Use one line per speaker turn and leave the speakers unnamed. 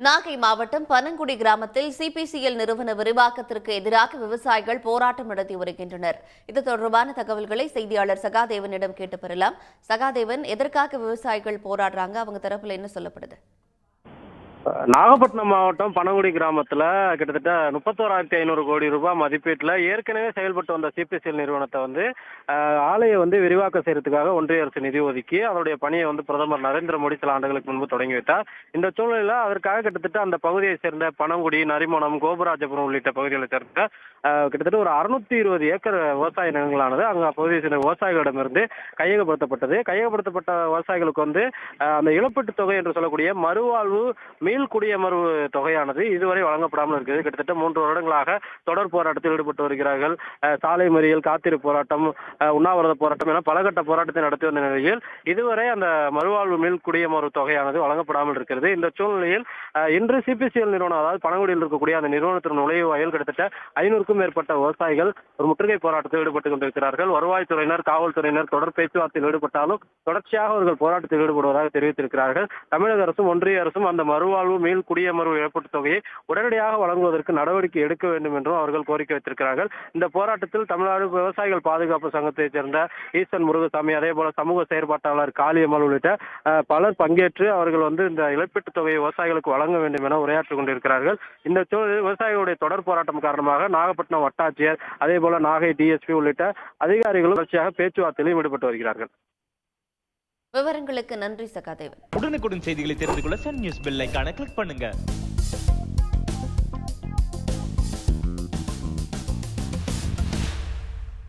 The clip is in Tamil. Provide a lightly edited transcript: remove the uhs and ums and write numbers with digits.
நாகை மாவட்டம் பனங்குடி கிராமத்தில் சிபிசிஎல் நிறுவன விரிவாக்கத்திற்கு எதிராக விவசாயிகள் போராட்டம் நடத்தி வருகின்றனர். இது தொடர்பான தகவல்களை செய்தியாளர் சகாதேவனிடம் கேட்டு பெறலாம். சகாதேவன், எதற்காக விவசாயிகள் போராடுறாங்க? அவங்க தரப்புல என்ன சொல்லப்படுது?
நாகப்பட்டினம் மாவட்டம் பனங்குடி கிராமத்துல கிட்டத்தட்ட 31,500 கோடி ரூபாய் மதிப்பீட்டுல ஏற்கனவே செயல்பட்டு வந்த சிபிசிஎல் நிறுவனத்தை ஆலையை விரிவாக்கம் செய்யறதுக்காக ஒன்றிய அரசு நிதி ஒதுக்கி அதனுடைய பணியை பிரதமர் நரேந்திர மோடி சில ஆண்டுகளுக்கு முன்பு தொடங்கி வைத்தார். இந்த சூழ்நிலையில அதற்காக கிட்டத்தட்ட அந்த பகுதியை சேர்ந்த பனங்குடி, நரிமணம், கோபராஜபுரம் உள்ளிட்ட பகுதிகளை சேர்ந்த கிட்டத்தட்ட ஒரு 620 ஏக்கர் விவசாய நிலங்களானது அங்க அப்பகுதியை சேர்ந்த விவசாயிகளிடமிருந்து கையகப்படுத்தப்பட்டது. கையகப்படுத்தப்பட்ட விவசாயிகளுக்கு அந்த இழப்பீட்டு தொகை என்று சொல்லக்கூடிய மறுவாழ்வு மீள் குடியமர்வு தொகையானது இதுவரை வழங்கப்படாமல் இருக்குது. கிட்டத்தட்ட 3 வருடங்களாக தொடர் போராட்டத்தில் ஈடுபட்டு வருகிறார்கள். சாலை மறியல், காத்திருப்பு போராட்டம், உண்ணாவிரத போராட்டம் என பலகட்ட போராட்டத்தை நடத்தி வந்த நிலையில் இதுவரை அந்த மறுவாழ்வு மீள் குடியமர்வு தொகையானது வழங்கப்படாமல் இருக்கிறது. இந்த சூழ்நிலையில் இன்று சிபிசிஎல் நிறுவனம், அதாவது பனங்குடியில் இருக்கக்கூடிய அந்த நிறுவனத்தின் நுழைவாயில் கிட்டத்தட்ட 500க்கும் மேற்பட்ட விவசாயிகள் ஒரு முற்றுகை போராட்டத்தில் ஈடுபட்டுக் கொண்டிருக்கிறார்கள். வருவாய்த்துறையினர், காவல்துறையினர் தொடர் பேச்சுவார்த்தையில் ஈடுபட்டாலும் தொடர்ச்சியாக அவர்கள் போராட்டத்தில் ஈடுபடுவதாக தெரிவித்திருக்கிறார்கள். தமிழக அரசும் ஒன்றிய அரசும் அந்த மறுவாழ்வு மீள் குடியமர்வு இழப்பீட்டு தொகையை உடனடியாக வழங்குவதற்கு நடவடிக்கை எடுக்க வேண்டும் என்றும் அவர்கள் கோரிக்கை வைத்திருக்கிறார்கள். இந்த போராட்டத்தில் தமிழ்நாடு விவசாயிகள் பாதுகாப்பு சங்கத்தைச் சேர்ந்த ஈசன் முருகசாமி, அதே போல சமூக செயற்பாட்டாளர் காளியம்மாள் உள்ளிட்ட பலர் பங்கேற்று அவர்கள் இந்த இழப்பீட்டு தொகையை விவசாயிகளுக்கு வழங்க வேண்டும் என உரையாற்றிக் கொண்டிருக்கிறார்கள். இந்த சூழலில் விவசாயிகளுடைய தொடர் போராட்டம் காரணமாக நாகப்பட்டினம் வட்டாட்சியர், அதே போல நாகை டிஎஸ்பி உள்ளிட்ட அதிகாரிகளும் தொடர்ச்சியாக பேச்சுவார்த்தையிலும் ஈடுபட்டு வருகிறார்கள்.
விவரங்களுக்கு நன்றி சகாதேவன்.
உடனுக்குடன் செய்திகளை தெரிந்து கொள்ள சன் நியூஸ் பெல் ஐகானை கிளிக் பண்ணுங்க.